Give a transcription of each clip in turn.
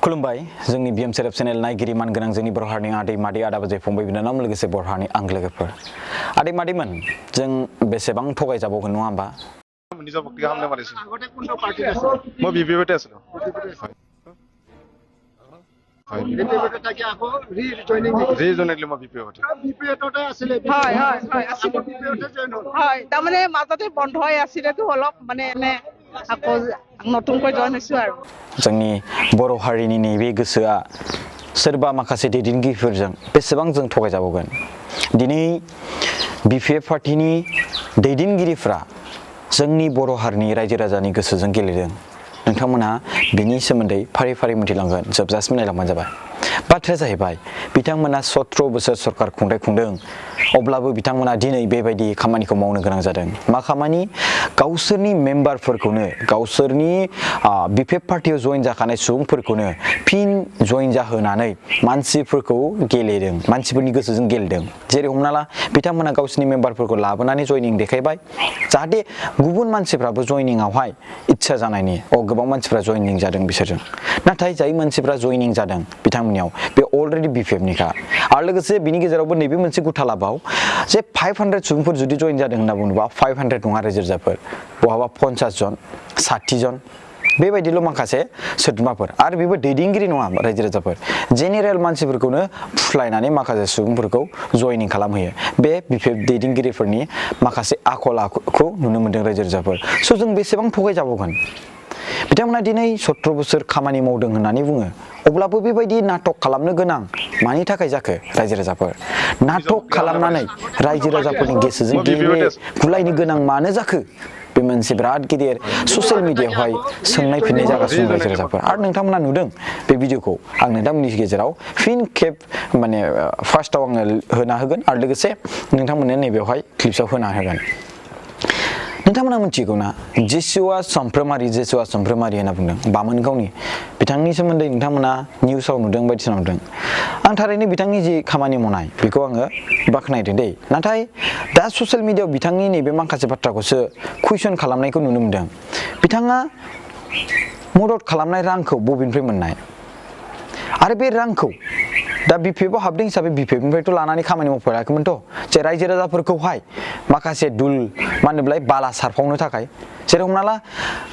खुलुमबाय जोंनि BM सेरेब चेनेल नायगिरि मानगोनां जोंनि बर' हारिनि आदै मादै आदा बाजै फंबाय बिनानाव लोगोसे बर' हारिनि आंगो लोगोफोर आदै मादैमोन जों बेसेबां थगायजाबावगोन नङा होमबा নিজৰ ভক্তি কাম মাৰিছো আগতে কোনটো পাৰ্টি আছে মই বিপিএতে আছিলো হয় বিপিএতে থাকি আকৌ ৰিজয়নিং মই বিপিএতে আছিলে হয় আছিল বিপিএতে জয়েন হ'ল হয় তাৰমানে মাজতে বন্ধ হৈ আছিলেতো অলপ মানে এনে আকৌ নতুনকৈ জয়েন হৈছো আৰু जोंनि बर' हारिनि नैबे गोसोआ सोरबा माखासे दैदेनगिरिफोरजों बेसेबां जों थगायजाबावगोन दिनै बिपिएफ पार्टीनि दैदेनगिरिफ्रा जोंनि बर' हारिनि रायजो राजानि गोसोजों गेलेदों नोंथांमोनहा बिनि सोमोन्दै फारि फारि मिथिलांगोन जोबजासिम नायलांबानो जाबाय बाथ्राया जाहैबाय बिथांमोना 17 बोसोर सरकार खुंदों अब्लाबो बिथांमोना दिनै बेबायदि खामानिखौ मावनो गोनां जादों मा खामानि गावसोरनि मेम्बारफोरखौनो गावसोरनि बिपिएफ पार्टीयाव जइन जाखानाय सुबुंफोरखौनो फिन जइन जाहोनानै मानसिफोरखौ गेलेदों मानसिफोरनि गोसोजों गेलेदों जेरै हमना ला बिथांमोना गावसोरनि मेम्बारफोरखौ लाबोनानै जइनिं देखायबाय जाहाथे गुबुन मानसिफ्राबो जइनिंआवहाय इच्छा जानायनि गोबां मानसिफ्रा जइनिं जादों बिसोरजों नाथाय जाय मानसिफ्रा जइनिं जादों बिथांमोननियाव बे अलरेडि बिपिएफनिखा आरो लोगोसे बिनि गेजेरावबो नैबे मोनसे गुथा लाबाव जे 500 सुबुंफोर जुदि जइन जादों होनना बुङोबा 500 नङा रायजो-राजाफोर बहाबा 50 जन 60 जन बेबायदिल' माखासे सोद्रोमाफोर आरो बेबो दैदेनगिरि नङा रायजो-राजाफोर जेनेरेल मानसिफोरखौनो फुस्लायनानै माखासे सुबुंफोरखौ जइनिं खालामहोयो बे बिपिएफ दैदेनगिरिफोरनि माखासे आखल आखुखौ नुनो मोनदों रायजो-राजाफोर स' जों बेसेबां थगायजाबावगोन बिथांमोना दिनै 17 बोसोर खामानि मावदों होननानै बुङो अब्लाबो बेबायदि नाटक खालामनो गोनां मानि थाखाय जाखो रायजो-राजाफोर नाटक खालामनानै रायजो-राजाफोरनि गोसोजों गुलायनो गोनां मानो जाखो बे मोनसे बिराद गिदिर ससियेल मिडियायावहाय सोंनाय फिननाय जागासिनो रायजो-राजाफोर आरो नोंथांमोना नुदों बे भिडिअखौ आं नोंथांमोननि गेजेराव फिन खेब माने फार्स्टआव आङो होना होगोन आरो लोगोसे नोंथांमोननो नैबेयावहाय क्लिप्सआव होना होगोन नोंथांमोना मिथिगौ ना जिसुआ चम्प्रमारी होनना बुंदों बामोनगावनि बिथांनि सोमोन्दै नोंथांमोना निउसाव नुदों बायदिसिना नुदों आं थारैनो बिथांनि जि खामानि मावनाय बेखौ आङो बाख्नायदों दै नाथाय दा ससियेल मिडियायाव बिथांनि नैबे माखासे बाथ्राखौसो कुइसन खालामनायखौ नुनो मोनदों बिथाङा मदद खालामनाय रांखौ बबेनिफ्राय मोननाय आरो बे रांखौ दा बिपिएफआव हाबदों हिसाबै बिपिएफनिफ्रायथ' लानानै खामानि मावफेराखैमोनथ' जे रायजो-राजाफोरखौहाय माखासे दुल मा होनोमोनलाय बाला सारफावनो थाखाय जेरै हमना ला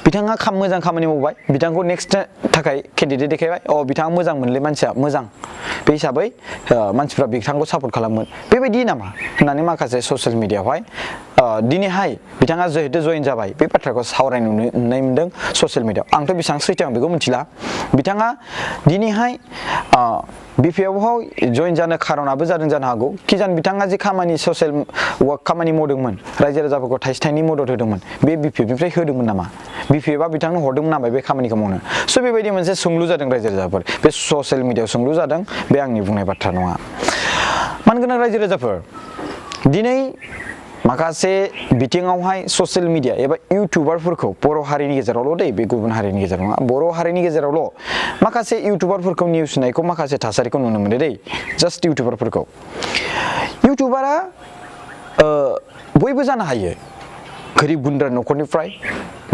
बिथाङा मोजां खामानि मावबाय बिथांखौ नेक्स्ट थाखाय केन्डिडेट देखायबाय बिथाङा मोजां मोनलै मानसिया मोजां बे हिसाबै मानसिफ्रा बिथांखौ सापर्ट खालामगोन बेबायदि नामा होननानै माखासे ससियेल मिडियायावहाय दिनैहाय बिथाङा जिहेतु जइन जाबाय बे बाथ्राखौ सावरायनो नुनाय मोनदों ससियेल मिडियायाव आंथ' बेसेबां सैथो आं बेखौ मिथिला बिथाङा दिनैहाय बिपिएफआव जइन जानो खारनाबो जादों जानो हागौ किजान बिथाङा जे खामानि ससियेल वार्क खामानि मावदोंमोन रायजो-राजाफोरखौ थाइसे थाइनै मदद होदोंमोन बे बिपिएफनिफ्राय होदोंमोन नामा बिपिएफआ बिथांनो हरदोंमोन नामा बे खामानिखौ मावनो स' बेबायदि मोनसे सोंलु जादों रायजो-राजाफोर बे ससियेल मिडियायाव सोंलु जादों बे आंनि बुंनाय बाथ्रा नङा मानगोनां रायजो-राजाफोर दिनै माखासे बिथिङावहाय ससियेल मिडिया एबा इउटुबारफोरखौ बर' हारिनि गेजेरावल' दै बे गुबुन हारिनि गेजेराव नङा बर' हारिनि गेजेरावल' माखासे इउटुबारफोरखौ निउस होनायखौ माखासे थासारिखौ नुनो मोनो दै जास्ट इउटुबारफोरखौ इउटुबारा बयबो जानो हायो गोरिब गुन्द्रा न'खरनिफ्राय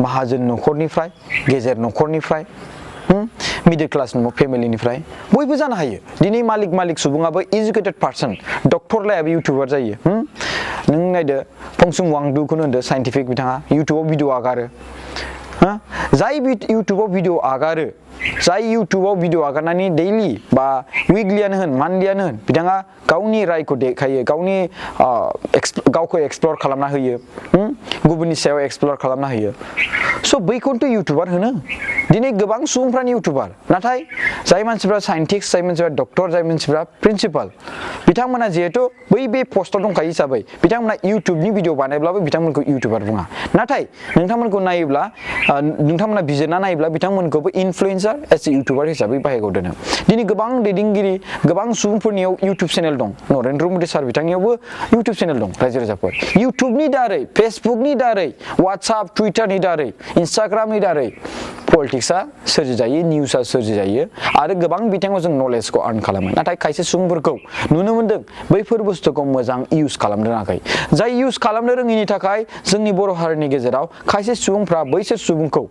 माहाजोन न'खरनिफ्राय गेजेर न'खरनिफ्राय मिडिल क्लास फेमिलिनिफ्राय बयबो जानो हायो दिनै मालिक सुबुङाबो इडुकेटेड पार्सन डक्टर लायाबो इउटुबार जायो नों नायदो फंसुं वांदुखौनो होनदो साइन्टिफिक बिथाङा इउटुबाव भिडिअ आगारो जाय इउटुबाव भिडिअ आगारो जाय इउटुबाव भिडिअ आगारनानै डेइलि बा उइकलियानो होन मान्थलियानो होन बिथाङा गावनि रायखौ देखायो गावनि गावखौ एक्सप्लर खालामना होयो गुबुननि सायाव एक्सप्लर खालामना होयो स' बैखौनोथ' इउटुबार होनो दिनै गोबां सुबुंफ्रानो इउटुबार नाथाय जाय मानसिफ्रा साइन्टिस्ट जाय मानसिफ्रा डक्टर जाय मानसिफ्रा प्रिन्सिपाल बिथांमोना जिहेथु बै बे पस्टआव दंखायो हिसाबै बिथांमोना इउटुबनि भिडिअ बानायब्लाबो बिथांमोनखौ इउटुबार बुङा नाथाय नोंथांमोनखौ नायोब्ला नोंथांमोना बिजिरना नायोब्ला बिथांमोनखौबो इनफ्लुएन्सार एज ए इउटुबार हिसाबै बाहागोआव दोनो दिनै गोबां दैदेनगिरि गोबां सुबुंफोरनियाव इउटुब चेनेल दं नरेन्द्र मदि सार बिथांनियावबो इउटुब चेनेल दं रायजो-राजाफोर इउटुबनि दारै फेसबुकनि दारै वाट्सएप टुइटारनि दारै इन्स्टाग्रामनि दारै पलिटिक्सआ सोरजिजायो निउसआ सोरजिजायो आरो गोबां बिथिङाव जों नलेजखौ आर्न खालामो नाथाय खायसे सुबुंफोरखौ नुनो मोनदों बैफोर बुस्थुखौ मोजां इउज खालामनो रोङाखै जाय इउज खालामनो रोङिनि थाखाय जोंनि बर' हारिनि गेजेराव खायसे सुबुंफ्रा बैसोर सुबुंखौ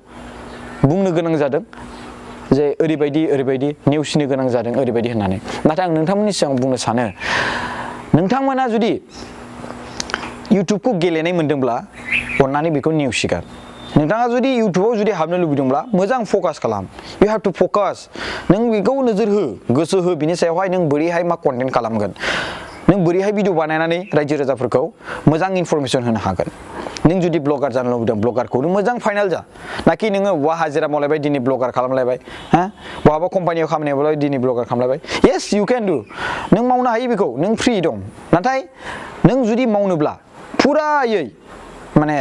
बुंनो गोनां जादों जे ओरैबायदि नेवसिनो गोनां जादों ओरैबायदि होननानै नाथाय आं नोंथांमोननि सिगाङाव बुंनो सानो नोंथांमोना जुदि इउटुबखौ गेलेनाय मोनदोंब्ला अन्नानै बेखौ नेवसिगार नोंथाङा जुदि इउटुबाव जुदि हाबनो लुबैदोंब्ला मोजां फकास खालाम you have to focus नों बेखौ नोजोर हो गोसो हो बिनि सायावहाय नों बोरैहाय मा कन्टेन्ट खालामगोन नों बोरैहाय भिडिअ बानायनानै रायजो राजाफोरखौ मोजां इनफरमेसन होनो हागोन नों जुदि ब्लगार जानो लुबैदों ब्लगारखौ नों मोजां फाइनाल जा नाखि नोङो बहा हाजिरा मावलायबाय दिनै ब्लगार खालामलायबाय हा बहाबा कम्पानियाव खामानि मावलायबाय दिनै blogger खालामलायबाय yes you can do नों मावनो हायो बेखौ नों फ्रि दं नाथाय नों जुदि मावनोब्ला फुरायै माने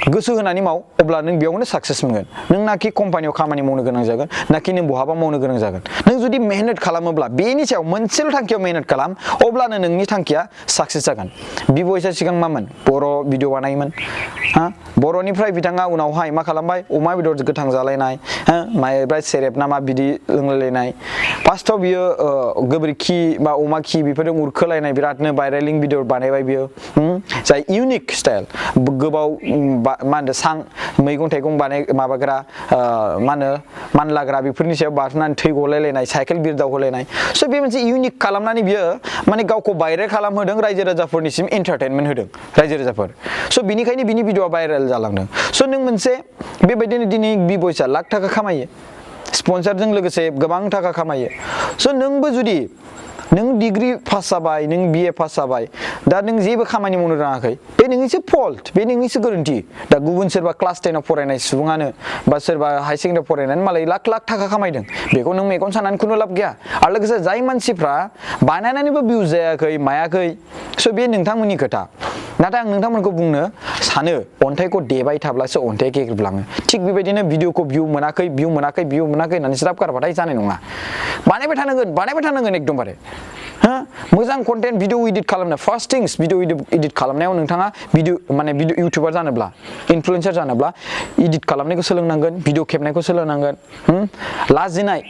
गोसो होनानै माव अब्ला नों बेयावनो साक्सेस मोनगोन नों नाखि कम्पानियाव खामानि मावनो गोनां जागोन नाखि नों बहाबा मावनो गोनां जागोन नों जुदि मेहनत खालामोब्ला बेनि सायाव मोनसेल' थांखियाव मेहनत खालाम अब्लानो नोंनि थांखिया साक्सेस जागोन बिबयसा सिगां मामोन बर' भिडिअ बानायोमोन हा बर'निफ्राय बिथाङा उनावहाय मा खालामबाय अमा बेदर गोथां जालायनाय हा माइब्रा सेरेब ना मा बिदि लोंलायलायनाय फार्स्टआव बियो गोबोरखि बा अमा खि बेफोरजों उरखोलायनाय बिरादनो भाइरेलिं भिडिअ बानायबाय बियो जाय इउनिक स्टाइल गोबाव मा होनो सां मैगं थाइगं माबाग्रा मा होनो मानलाग्रा बेफोरनि सायाव बारनानै थै गलायलायनाय साइकेल बिरदाव होलायनाय स' बे मोनसे इउनिक खालामनानै बियो माने गावखौ भाइरेल खालामहोदों रायजो राजाफोरनिसिम एन्टारटेनमेन्ट होदों रायजो राजाफोर स' बिनिखायनो बिनि भिडिअआ भाइरेल जालांदों स' नों मोनसे बेबायदिनो दिनै बिबयसा लाख थाखा खामायो स्पन्सरजों लोगोसे गोबां थाखा खामायो स' नोंबो जुदि नों डिग्री पास जाबाय नों BA पास जाबाय दा नों जेबो खामानि मावनो रोङाखै बे नोंनिसो फल्ट बे नोंनिसो गोरोन्थि दा गुबुन सोरबा क्लास 10 आव फरायनाय सुबुङानो बा सोरबा हाई सेकेन्डारि फरायनानै मालाय लाख लाख थाखा खामायदों बेखौ नों मेगन सानानै खुनु लाब गैया आरो लोगोसे जाय मानसिफ्रा बानायनानैबो भिउज जायाखै मायाखै स' बे नोंथांमोननि खोथा नाथाय आं नोंथांमोनखौ बुंनो सानो अन्थाइखौ देबाय थाब्लासो अन्थाइया गेग्रेबलाङो थिग बेबायदिनो भिडिअखौ भिउ मोनाखै होननानै ज्राब गारबाथाय जानाय नङा बानायबाय थानांगोन एकदमबारे हा मोजां कन्टेन्ट भिडिअ इडिट खालामनो फार्स्ट थिंस भिडिअ इडिट खालामनायाव नोंथाङा भिडिअ इउटुबार जानोब्ला इनफ्लुएन्सार जानोब्ला इडिट खालामनायखौ सोलोंनांगोन भिडिअ खेबनायखौ सोलोंनांगोन लाजिनाय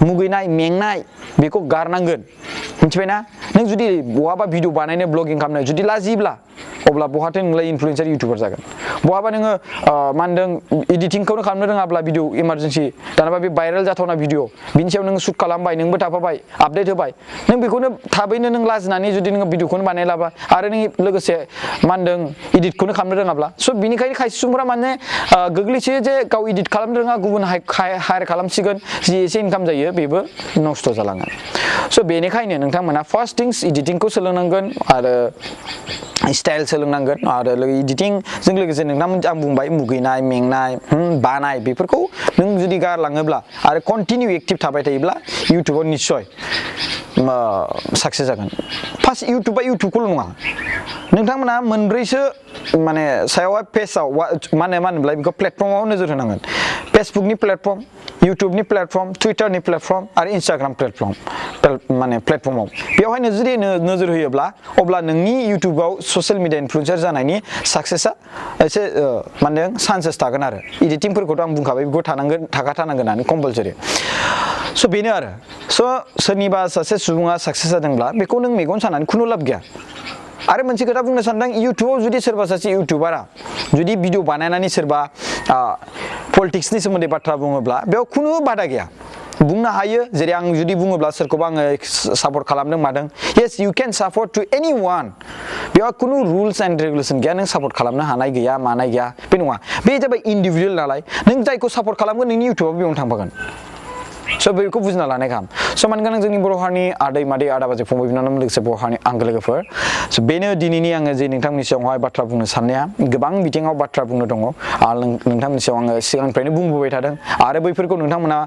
मुगैनाय मेंनाय बेखौ गारनांगोन मिथिबायना नों जुदि बहाबा भिडिअ बानायनो ब्लगिं खालामनो जुदि लाजियोब्ला अब्ला बहाथो नोंलाय इनफ्लुएन्सार इउटुबार जागोन बहाबा नोङो मा होनदों इडिटिंखौनो खालामनो रोङाब्ला भिडिअ इमारजेन्सि दानाबा बे भाइरेल जाथावना भिडिअ बिनि सायाव नोङो शुट खालामबाय नोंबो थाफाबाय आपडेट होबाय नों बेखौनो थाबैनो नों लाजिनानै जुदि नोङो भिडिअखौनो बानायलाबा आरो नों लोगोसे मा होनदों इडिटखौनो खालामनो रोङाब्ला स' बिनिखायनो खायसे सुबुंफोरा माने गोग्लैसोयो जे गाव इडिट खालामनो रोङा गुबुन हायार खालामसिगोन जि एसे इनकाम जायो बेबो नस्थ' जालाङो स' बेनिखायनो नोंथांमोना फार्स्ट थिंस इडिटिंखौ सोलोंनांगोन आरो स्टाइल सोलोंनांगोन आरो इडिटिंजों लोगोसे नोंथांमोन आं बुंबाय मुगैनाय मेंनाय बानाय बेफोरखौ नों जुदि गारलाङोब्ला आरो कन्टिनिउ एक्टिभ थाबाय थायोब्ला इउटुबाव निस्सय साक्सेस जागोन फार्स्ट इउटुबखौल' नङा नोंथांमोना मोनब्रैसो माने सायावहाय पेजआव मा होनोमोनलाय बेखौ प्लेटफर्माव नोजोर होनांगोन फेसबुकनि प्लेटफर्म इउटुबनि प्लेटफर्म टुइटारनि प्लेटफर्म आरो इन्स्टाग्राम प्लेटफर्माव बेवहाय जुदि नोजोर होयोब्ला अब्ला नोंनि इउटुबाव ससियेल मिडिया इनफ्लुएन्सार जानायनि साक्सेसआ एसे मा होनदों चान्सेस थागोन आरो इडिटिंफोरखौथ' आं बुंखाबाय बेखौ थाखाथारनांगोन होननानै कम्पालसरि स' बेनो आरो स' सोरनिबा सासे सुबुङा साक्सेस जादोंब्ला बेखौ नों मेगन सानानै खुनु लाब गैया आरो मोनसे खोथा बुंनो सानदों इउटुबाव जुदि सोरबा सासे इउटुबारा जुदि भिडिअ बानायनानै सोरबा पलिटिक्सनि सोमोन्दै बाथ्रा बुङोब्ला बेयाव खुनु बादा गैया बुंनो हायो जेरै आं जुदि बुङोब्ला सोरखौबा आङो सापर्ट खालामदों मादों येस इउ केन सापर्ट टु एनिवान बेयाव खुनु रुल्स एन्ड रेगुलेसन गैया नों सापर्ट खालामनो हानाय गैया मानाय गैया बे नङा बे जाबाय इन्डिभिजुवेल नालाय नों जायखौ सापर्ट खालामगोन नोंनि इउटुबाव बेयावनो थांफागोन स' बेखौ बुजिना लानाय गाहाम स' मानोना जोंनि बर' हारिनि आदै मादै आदा बाजै फंबाय बिनानाव लोगोसे बर' हारिनि आंगो लोगोफोर स' बेनो दिनैनि आङो जे नोंथांमोननि सिगाङावहाय बाथ्रा बुंनो साननाया गोबां बिथिङाव बाथ्रा बुंनो दङ आरो नोंथांमोननि सिगाङाव आङो सिगांनिफ्रायनो बुंबोबाय थादों आरो बैफोरखौ नोंथांमोना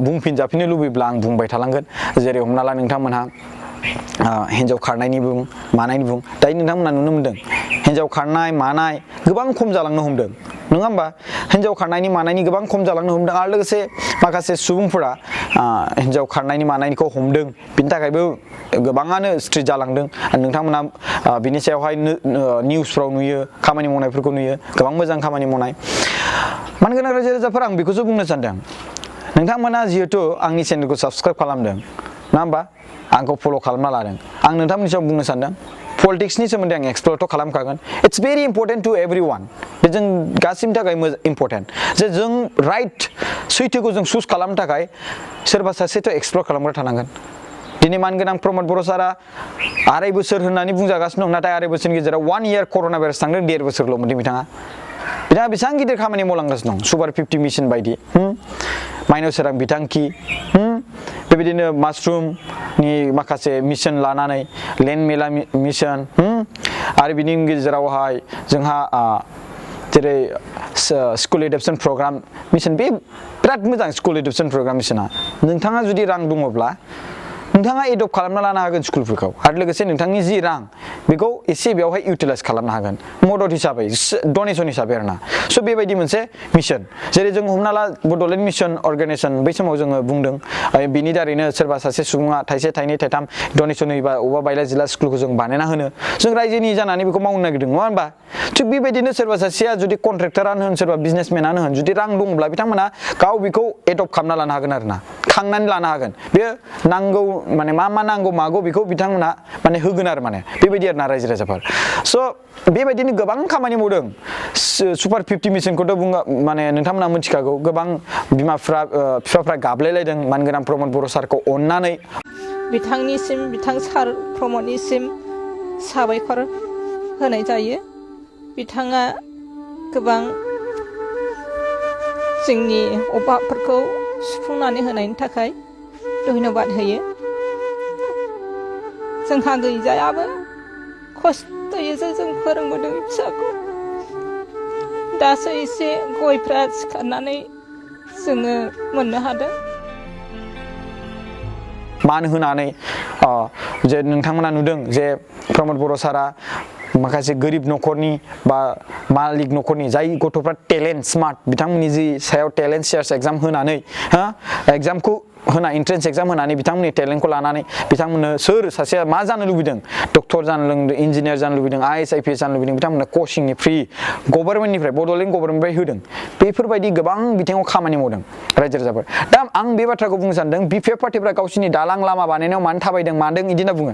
बुंफिनजाफिननो लुबैब्ला आं बुंबाय थालांगोन जेरै हमना ला नोंथांमोनहा हिन्जाव खारनायनि बुं मानायनि बुं दायो नोंथांमोना नुनो मोनदों हिन्जाव खारनाय मानाय गोबां खम जालांनो हमदों नङा होमबा हिन्जाव खारनायनि मानायनि गोबां खम जालांनो हमदों आरो लोगोसे माखासे सुबुंफोरा हिन्जाव खारनायनि मानायनिखौ हमदों बिनि थाखायबो गोबाङानो स्ट्रिट जालांदों नोंथांमोना बिनि सायावहाय निउसफ्राव नुयो खामानि मावनायफोरखौ नुयो गोबां मोजां खामानि मावनाय मानगोनां रायजो राजाफोर आं बेखौसो बुंनो सानदों नोंथांमोना जिहेथु आंनि चेनेलखौ साबस्क्राइब खालामदों नङा होमबा आंखौ फल' खालामना लादों आं नोंथांमोननि सायाव बुंनो सानदों पलिटिक्सनि सोमोन्दै आं एक्सप्लरथ' खालामखागोन it's very important to everyone बे जों गासिनि थाखाय इम्पर्टेन्ट जे जों राइट सैथोखौ जों चुज खालामनो थाखाय सोरबा सासेथ' एक्सप्लर खालामग्रा थानांगोन दिनै मानगोनां प्रमद बर' सारा 2.5 बोसोर होननानै बुंजागासिनो दं नाथाय 2.5 बोसोरनि गेजेराव 1 year कर'ना भाइरास थांदों 1.5 बोसोरल' मोनदों बिथाङा बेसेबां गिदिर खामानि मावलांगासिनो दं सुपार 50 मिशन बायदि माइनाव सोरां बिथांखि बेबायदिनो मासरुमनि माखासे मिशन लानानै लेन्ड मेला मिशन आरो बिनि गेजेरावहाय जोंहा जेरै school adaption programme Mission Bay बिराद मोजां स्कुल एडप्शन प्रग्राम मिशना नोंथाङा जुदि रां दङब्ला नोंथाङा एडप्ट खालामना लानो हागोन स्कुलफोरखौ आरो लोगोसे नोंथांनि जि रां बेखौ एसे बेवहाय इउटिलाइज खालामनो हागोन मदद हिसाबै डनेसन हिसाबै आरोना स' बेबायदि मोनसे मिशन जेरै जों हमना ला बड'लेण्ड मिशन अर्गानाइजेसन बै समाव जोङो बुंदों बिनि दारैनो सोरबा सासे सुबुङा थाइसे थाइनै थाइथाम डनेसन होयोबा अबेबा बायला जिला स्कुलखौ जों बानायना होनो जों रायजोनि जानानै बेखौ मावनो नागिरदों नङा होनबा थिग बेबायदिनो सोरबा सासेया जुदि कन्ट्रेक्टरानो होन सोरबा बिजनेसमेनानो होन जुदि रां दङब्ला बिथांमोना गाव बेखौ एडप्ट खालामना लानो हागोन आरोना खांनानै लानो हागोन बेयो नांगौ माने मा नांगौ मागौ बेखौ बिथांमोना माने होगोन आरो माने बेबायदि आरोना रायजो राजाफोर स' बेबायदिनो गोबां खामानि मावदों सुपार 50 मिशनखौथ' माने नोंथांमोना मिथिखागौ गोबां बिफाफ्रा गाबलायलायदों मानगोनां प्रमद बर' सारखौ अननानै बिथांनिसिम बिथां सार प्रमदनिसिम साबायखर होनाय जायो बिथाङा गोबां जोंनि अभाबफोरखौ सुफुंनानै होनायनि थाखाय धन्यबाद होयो जोंहा गैजायाबो खस्थ'यैसो जों फोरोंबोदों फिसाखौ दासो एसे गयफ्रा सिखारनानै जोङो मोननो हादों मान होनानै जे नोंथांमोना नुदों जे प्रमद बर' सारा माखासे गोरिब न'खरनि बा मालिक न'खरनि जाय गथ'फ्रा टेलेन्ट स्मार्ट बिथांमोननि जि सायाव टेलेन्ट सार्च एग्जाम होनानै एग्जामखौ होना एन्ट्रेन्स एग्जाम होनानै बिथांमोननि टेलेन्टखौ लानानै बिथांमोननो सोर सासेया मा जानो लुबैदों डक्टर जानो लुबैदों इन्जिनियार जानो लुबैदों IAS IPS जानो लुबैदों बिथांमोननो कचिंनि फ्रि गभर्नमेन्टनिफ्राय बड'लेण्ड गभर्नमेन्टनिफ्राय होदों बेफोरबायदि गोबां बिथिङाव खामानि मावदों रायजो राजाफोर दा आं बे बाथ्राखौ बुंनो सानदों BPF पार्टिफ्रा गावसिनि दालां लामा बानायनायाव मानो थाबायदों मादों बिदि होनना बुङो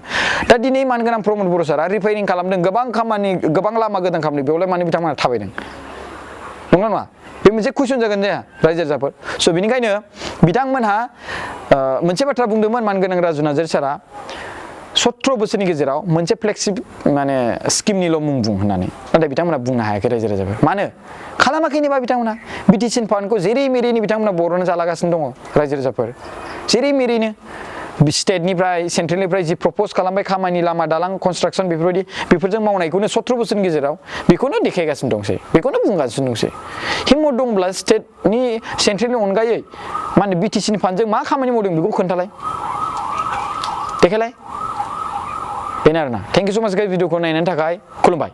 दा दिनै मानगोनां प्रमद बर' सारा रिपेयारिं खालामदों गोबां लामा गोदान खालामदों बेयावलाय मानो बिथांमोना थाबायदों नंगौ नङा बे मोनसे कुइसन जागोन जाया रायजो राजाफोर स' बेनिखायनो बिथांमोनहा मोनसे बाथ्रा बुंदोंमोन मानगोनां राजु नार्जारी सारा 17 बोसोरनि गेजेराव मोनसे फ्लेक्सिब माने स्किमनिल' मुं बुं होननानै नाथाय बिथांमोना बुंनो हायाखै रायजो राजाफोर मानो खालामाखैनोबा बिथांमोना बिटिसिनि फान्डखौ जेरै मेरैनो बिथांमोना बर'नो जालागासिनो दङ रायजो राजाफोर जेरै मेरैनो स्टेटनिफ्राय सेन्ट्रेलनिफ्राय जि प्रपज खालामबाय खामानि लामा दालां कनस्ट्राक्सन बेफोरजों मावनायखौनो 17 बोसोरनि गेजेराव बेखौनो देखायगासिनो दंसै बेखौनो बुंगासिनो दंसै हिम्मत दंब्ला स्टेटनि सेन्ट्रेलनि अनगायै मा होनो बिटिसिनि फान्डजों मा खामानि मावदों बेखौ खोन्थालाय देखायलाय बेनो आरोना थेंक इउ स' माच गाइस भिडिअखौ नायनायनि थाखाय खुलुमबाय